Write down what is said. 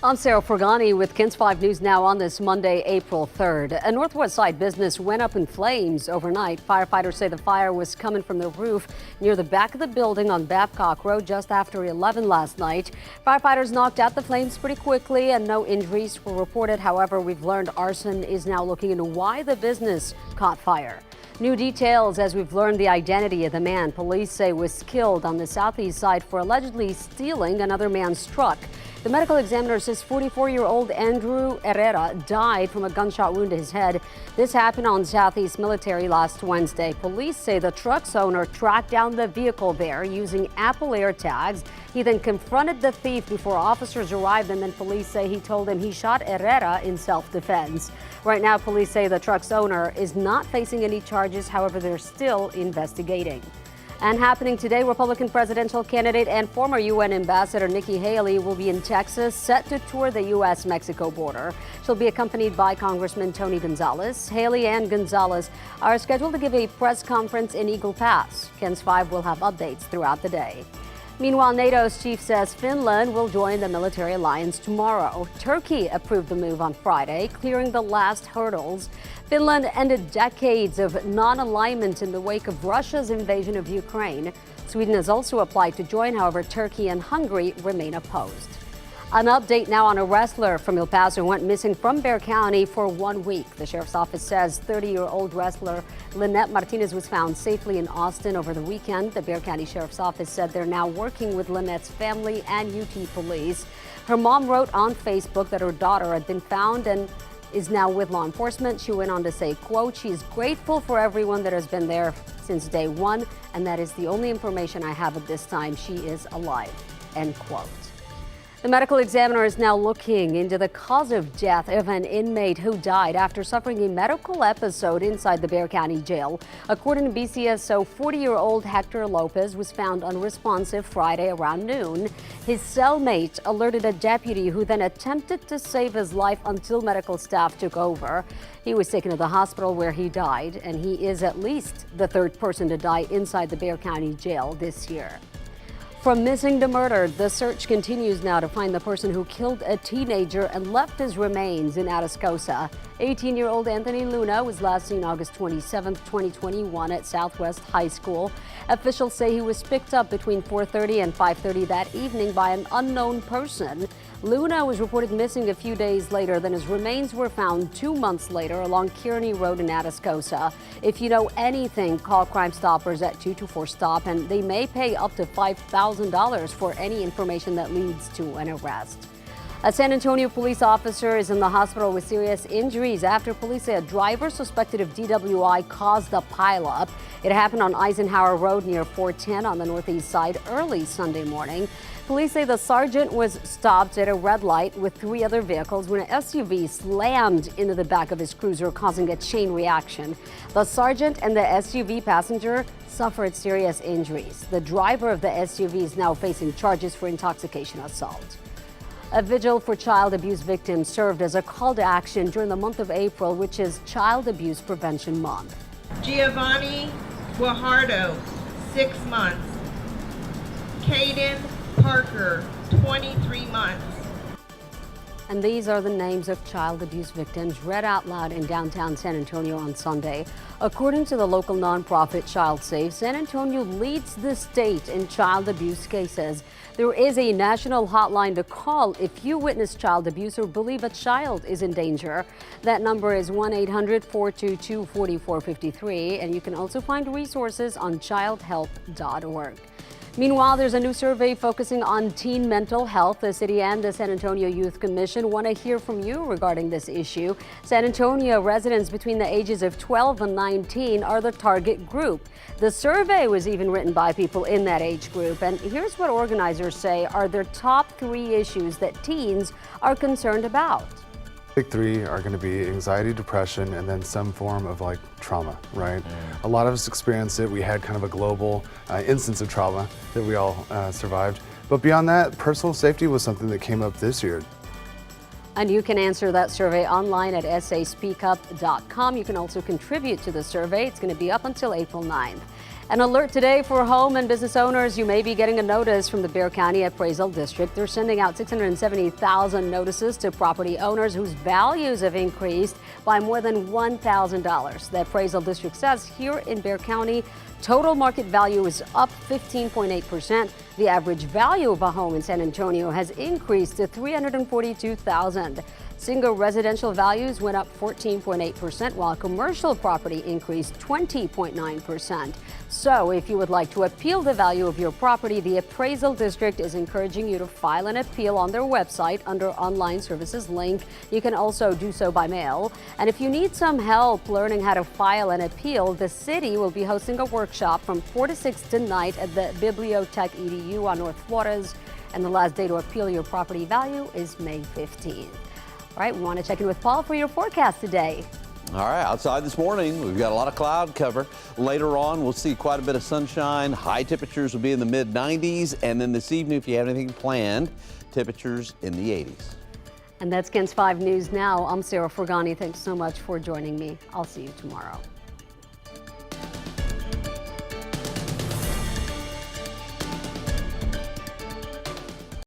I'm Sarah Forgani with KENS 5 News Now on this Monday, April 3rd. A Northwest Side business went up in flames overnight. Firefighters say the fire was coming from the roof near the back of the building on Babcock Road just after 11 last night. Firefighters knocked out the flames pretty quickly and no injuries were reported. However, we've learned arson is now looking into why the business caught fire. New details as we've learned the identity of the man police say was killed on the southeast side for allegedly stealing another man's truck. The medical examiner says 44-year-old Andrew Herrera died from a gunshot wound to his head. This happened on Southeast Military last Wednesday. Police say the truck's owner tracked down the vehicle there using Apple AirTags. He then confronted the thief before officers arrived, and then police say he told him he shot Herrera in self-defense. Right now, police say the truck's owner is not facing any charges. However, they're still investigating. And happening today, Republican presidential candidate and former UN Ambassador Nikki Haley will be in Texas, set to tour the U.S.-Mexico border. She'll be accompanied by Congressman Tony Gonzalez. Haley and Gonzalez are scheduled to give a press conference in Eagle Pass. KENS 5 will have updates throughout the day. Meanwhile, NATO's chief says Finland will join the military alliance tomorrow. Turkey approved the move on Friday, clearing the last hurdles. Finland ended decades of non-alignment in the wake of Russia's invasion of Ukraine. Sweden has also applied to join. However, Turkey and Hungary remain opposed. An update now on a wrestler from El Paso who went missing from Bexar County for 1 week. The sheriff's office says 30-year-old wrestler Lynette Martinez was found safely in Austin over the weekend. The Bexar County Sheriff's Office said they're now working with Lynette's family and UT police. Her mom wrote on Facebook that her daughter had been found and is now with law enforcement. She went on to say, quote, "She's grateful for everyone that has been there since day one, and that is the only information I have at this time. She is alive," end quote. The medical examiner is now looking into the cause of death of an inmate who died after suffering a medical episode inside the Bexar County Jail. According to BCSO, 40-year-old Hector Lopez was found unresponsive Friday around noon. His cellmate alerted a deputy who then attempted to save his life until medical staff took over. He was taken to the hospital where he died, and he is at least the third person to die inside the Bexar County Jail this year. From missing to murdered, the search continues now to find the person who killed a teenager and left his remains in Atascosa. 18-year-old Anthony Luna was last seen August 27, 2021 at Southwest High School. Officials say he was picked up between 4:30 and 5:30 that evening by an unknown person. Luna was reported missing a few days later. Then his remains were found 2 months later along Kearney Road in Atascosa. If you know anything, call Crime Stoppers at 224-STOP, and they may pay up to $5,000 for any information that leads to an arrest. A San Antonio police officer is in the hospital with serious injuries after police say a driver suspected of DWI caused the pileup. It happened on Eisenhower Road near 410 on the northeast side early Sunday morning. Police say the sergeant was stopped at a red light with 3 other vehicles when an SUV slammed into the back of his cruiser, causing a chain reaction. The sergeant and the SUV passenger suffered serious injuries. The driver of the SUV is now facing charges for intoxication assault. A vigil for child abuse victims served as a call to action during the month of April, which is Child Abuse Prevention Month. Giovanni Guajardo, 6 months. Caden Parker, 23 months. And these are the names of child abuse victims read out loud in downtown San Antonio on Sunday. According to the local nonprofit Child Safe, San Antonio leads the state in child abuse cases. There is a national hotline to call if you witness child abuse or believe a child is in danger. That number is 1-800-422-4453, and you can also find resources on childhelp.org. Meanwhile, there's a new survey focusing on teen mental health. The city and the San Antonio Youth Commission want to hear from you regarding this issue. San Antonio residents between the ages of 12 and 19 are the target group. The survey was even written by people in that age group. And here's what organizers say are their top 3 issues that teens are concerned about. Big 3 are going to be anxiety, depression, and then some form of like trauma, right? A lot of us experienced it. We had kind of a global instance of trauma that we all survived. But beyond that, personal safety was something that came up this year. And you can answer that survey online at saspeakup.com. You can also contribute to the survey. It's going to be up until April 9th. An alert today for home and business owners. You may be getting a notice from the Bexar County Appraisal District. They're sending out 670,000 notices to property owners whose values have increased by more than $1,000. The Appraisal District says here in Bexar County, total market value is up 15.8%. The average value of a home in San Antonio has increased to $342,000. Single residential values went up 14.8%, while commercial property increased 20.9%. So if you would like to appeal the value of your property, the Appraisal District is encouraging you to file an appeal on their website under Online Services link. You can also do so by mail. And if you need some help learning how to file an appeal, the city will be hosting a workshop from 4 to 6 tonight at the Bibliotech EDU on North Flores. And the last day to appeal your property value is May 15th. All right, we want to check in with Paul for your forecast today. All right, outside this morning, we've got a lot of cloud cover. Later on, we'll see quite a bit of sunshine. High temperatures will be in the mid-90s. And then this evening, if you have anything planned, temperatures in the 80s. And that's KENS 5 News Now. I'm Sarah Forgani. Thanks so much for joining me. I'll see you tomorrow.